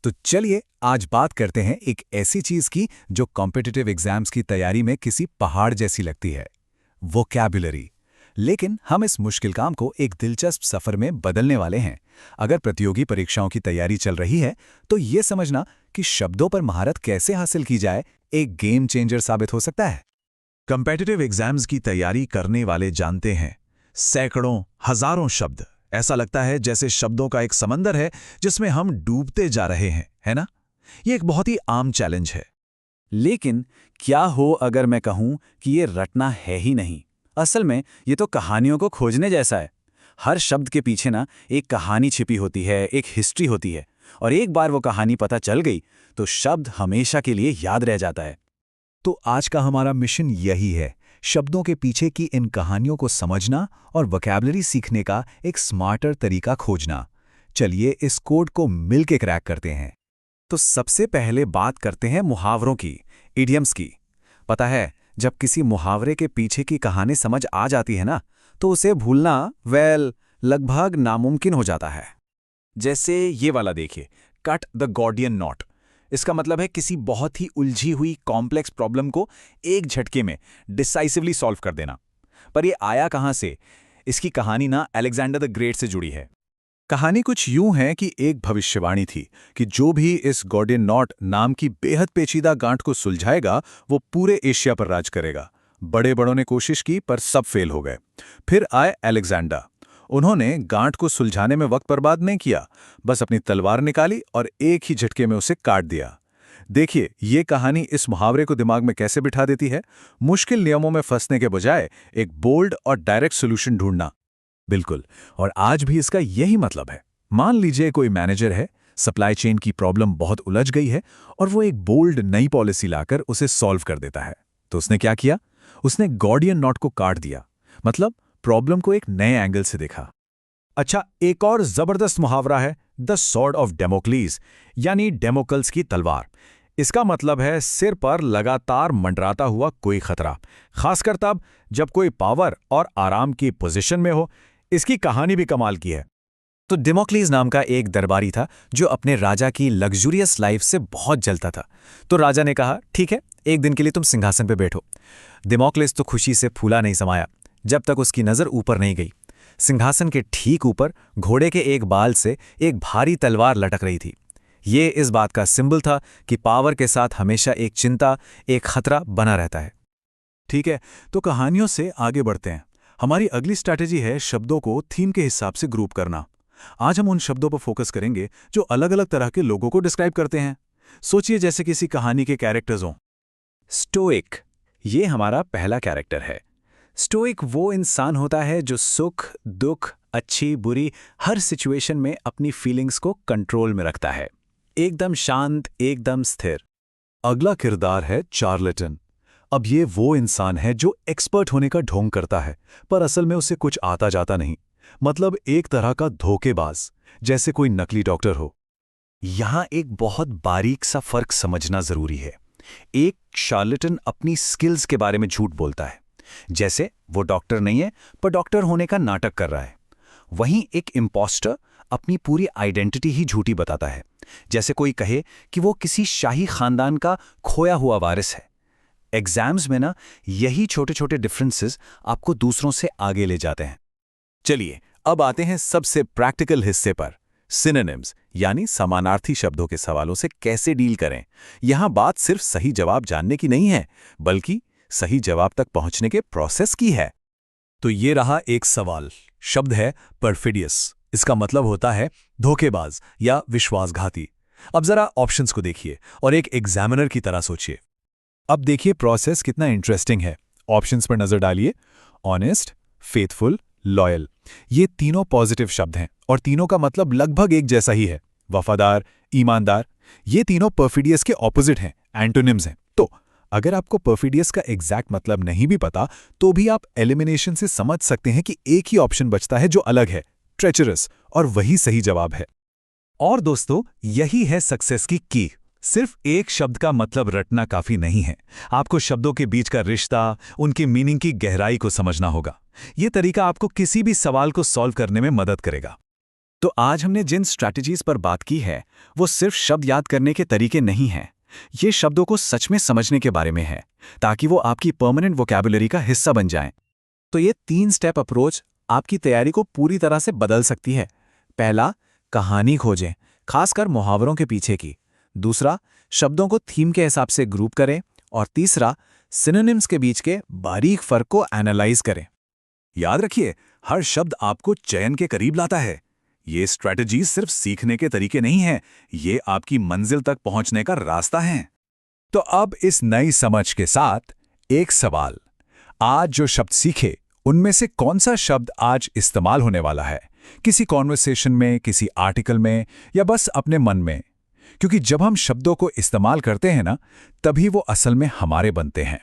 तो चलिए आज बात करते हैं एक ऐसी चीज की जो कॉम्पिटिटिव एग्जाम्स की तैयारी में किसी पहाड़ जैसी लगती है, वोकैबुलरी। लेकिन हम इस मुश्किल काम को एक दिलचस्प सफर में बदलने वाले हैं। अगर प्रतियोगी परीक्षाओं की तैयारी चल रही है तो ये समझना कि शब्दों पर महारत कैसे हासिल की जाए एक गेम चेंजर साबित हो सकता है। कॉम्पिटिटिव एग्जाम्स की तैयारी करने वाले जानते हैं सैकड़ों हजारों शब्द। ऐसा लगता है जैसे शब्दों का एक समंदर है जिसमें हम डूबते जा रहे हैं, है ना? ये एक बहुत ही आम चैलेंज है। लेकिन क्या हो अगर मैं कहूं कि ये रटना है ही नहीं। असल में ये तो कहानियों को खोजने जैसा है। हर शब्द के पीछे ना एक कहानी छिपी होती है, एक हिस्ट्री होती है, और एक बार वो कहानी पता चल गई तो शब्द हमेशा के लिए याद रह जाता है। तो आज का हमारा मिशन यही है, शब्दों के पीछे की इन कहानियों को समझना और वोकैबुलरी सीखने का एक स्मार्टर तरीका खोजना। चलिए इस कोड को मिलके क्रैक करते हैं। तो सबसे पहले बात करते हैं मुहावरों की, इडियम्स की। पता है, जब किसी मुहावरे के पीछे की कहानी समझ आ जाती है ना, तो उसे भूलना लगभग नामुमकिन हो जाता है। जैसे ये वाला देखिए, कट द गॉर्डियन नॉट। इसका मतलब है किसी बहुत ही उलझी हुई कॉम्प्लेक्स प्रॉब्लम को एक झटके में डिसाइसिवली सॉल्व कर देना। पर ये आया कहां से? इसकी कहानी ना अलेक्जेंडर द ग्रेट से जुड़ी है। कहानी कुछ यूं है कि एक भविष्यवाणी थी कि जो भी इस गॉर्डियन नॉट नाम की बेहद पेचीदा गांठ को सुलझाएगा वो पूरे एशिया पर राज करेगा। बड़े बड़ों ने कोशिश की पर सब फेल हो गए। फिर आए अलेक्जेंडर। उन्होंने गांठ को सुलझाने में वक्त बर्बाद नहीं किया, बस अपनी तलवार निकाली और एक ही झटके में उसे काट दिया। देखिए ये कहानी इस मुहावरे को दिमाग में कैसे बिठा देती है। मुश्किल नियमों में फंसने के बजाय एक बोल्ड और डायरेक्ट सोल्यूशन ढूंढना। बिल्कुल, और आज भी इसका यही मतलब है। मान लीजिए कोई मैनेजर है, सप्लाई चेन की प्रॉब्लम बहुत उलझ गई है और वो एक बोल्ड नई पॉलिसी लाकर उसे सॉल्व कर देता है। तो उसने क्या किया? उसने गॉर्डियन नॉट को काट दिया, मतलब प्रॉब्लम को एक नए एंगल से देखा। अच्छा, एक और जबरदस्त मुहावरा है द सॉर्ड ऑफ डेमोक्लीस, यानी डेमोकल्स की तलवार। इसका मतलब है सिर पर लगातार मंडराता हुआ कोई खतरा, खासकर तब जब कोई पावर और आराम की पोजीशन में हो। इसकी कहानी भी कमाल की है। तो डेमोक्लीस नाम का एक दरबारी था जो अपने राजा की लग्जूरियस लाइफ से बहुत जलता था। तो राजा ने कहा, ठीक है, एक दिन के लिए तुम सिंहासन पर बैठो। डेमोक्लीस तो खुशी से फूला नहीं समाया जब तक उसकी नज़र ऊपर नहीं गई। सिंहासन के ठीक ऊपर घोड़े के एक बाल से एक भारी तलवार लटक रही थी। ये इस बात का सिंबल था कि पावर के साथ हमेशा एक चिंता, एक खतरा बना रहता है। ठीक है, तो कहानियों से आगे बढ़ते हैं। हमारी अगली स्ट्रैटेजी है शब्दों को थीम के हिसाब से ग्रुप करना। आज हम उन शब्दों पर फोकस करेंगे जो अलग अलग तरह के लोगों को डिस्क्राइब करते हैं। सोचिए जैसे किसी कहानी के कैरेक्टर्स हों। स्टोइक, ये हमारा पहला कैरेक्टर है। स्टोइक वो इंसान होता है जो सुख, दुख, अच्छी बुरी हर सिचुएशन में अपनी फीलिंग्स को कंट्रोल में रखता है, एकदम शांत, एकदम स्थिर। अगला किरदार है चार्लेटन। अब ये वो इंसान है जो एक्सपर्ट होने का ढोंग करता है, पर असल में उसे कुछ आता जाता नहीं। मतलब एक तरह का धोखेबाज, जैसे कोई नकली डॉक्टर हो। यहां एक बहुत बारीक सा फर्क समझना जरूरी है। एक चार्लेटन अपनी स्किल्स के बारे में झूठ बोलता है, जैसे वो डॉक्टर नहीं है पर डॉक्टर होने का नाटक कर रहा है। वहीं एक इम्पोस्टर अपनी पूरी आइडेंटिटी ही झूठी बताता है, जैसे कोई कहे कि वो किसी शाही खानदान का खोया हुआ वारिस है। एग्जाम्स में ना यही छोटे छोटे डिफरेंसेस आपको दूसरों से आगे ले जाते हैं। चलिए अब आते हैं सबसे प्रैक्टिकल हिस्से पर, सिनोनिम्स यानी समानार्थी शब्दों के सवालों से कैसे डील करें। यहां बात सिर्फ सही जवाब जानने की नहीं है, बल्कि सही जवाब तक पहुंचने के प्रोसेस की है। तो ये रहा एक सवाल। शब्द है परफिडियस। इसका मतलब होता है धोखेबाज या विश्वासघाती। अब जरा ऑप्शंस को देखिए और एक एग्जामिनर की तरह सोचिए। अब देखिए प्रोसेस कितना इंटरेस्टिंग है। ऑप्शंस पर नजर डालिए। ऑनेस्ट, फेथफुल, लॉयल, ये तीनों पॉजिटिव शब्द हैं और तीनों का मतलब लगभग एक जैसा ही है। वफादार, ईमानदार, ये तीनों परफिडियस के ऑपोजिट हैं, एंटोनिम्स हैं। तो अगर आपको परफिडियस का एग्जैक्ट मतलब नहीं भी पता, तो भी आप एलिमिनेशन से समझ सकते हैं कि एक ही ऑप्शन बचता है जो अलग है, ट्रेचरस, और वही सही जवाब है। और दोस्तों, यही है सक्सेस की की। सिर्फ एक शब्द का मतलब रटना काफी नहीं है। आपको शब्दों के बीच का रिश्ता, उनकी मीनिंग की गहराई को समझना होगा। यह तरीका आपको किसी भी सवाल को सॉल्व करने में मदद करेगा। तो आज हमने जिन स्ट्रैटेजीज पर बात की है वो सिर्फ शब्द याद करने के तरीके नहीं हैं। ये शब्दों को सच में समझने के बारे में है, ताकि वो आपकी परमानेंट वोकैबुलरी का हिस्सा बन जाएं। तो ये 3 स्टेप अप्रोच आपकी तैयारी को पूरी तरह से बदल सकती है। पहला, कहानी खोजें, खासकर मुहावरों के पीछे की। दूसरा, शब्दों को थीम के हिसाब से ग्रुप करें। और तीसरा, सिनोनिम्स के बीच के बारीक फर्क को एनालाइज करें। याद रखिए, हर शब्द आपको चयन के करीब लाता है। ये स्ट्रैटेजी सिर्फ सीखने के तरीके नहीं हैं, ये आपकी मंजिल तक पहुंचने का रास्ता है। तो अब इस नई समझ के साथ एक सवाल, आज जो शब्द सीखे उनमें से कौन सा शब्द आज इस्तेमाल होने वाला है, किसी कॉन्वर्सेशन में, किसी आर्टिकल में, या बस अपने मन में? क्योंकि जब हम शब्दों को इस्तेमाल करते हैं ना, तभी वो असल में हमारे बनते हैं।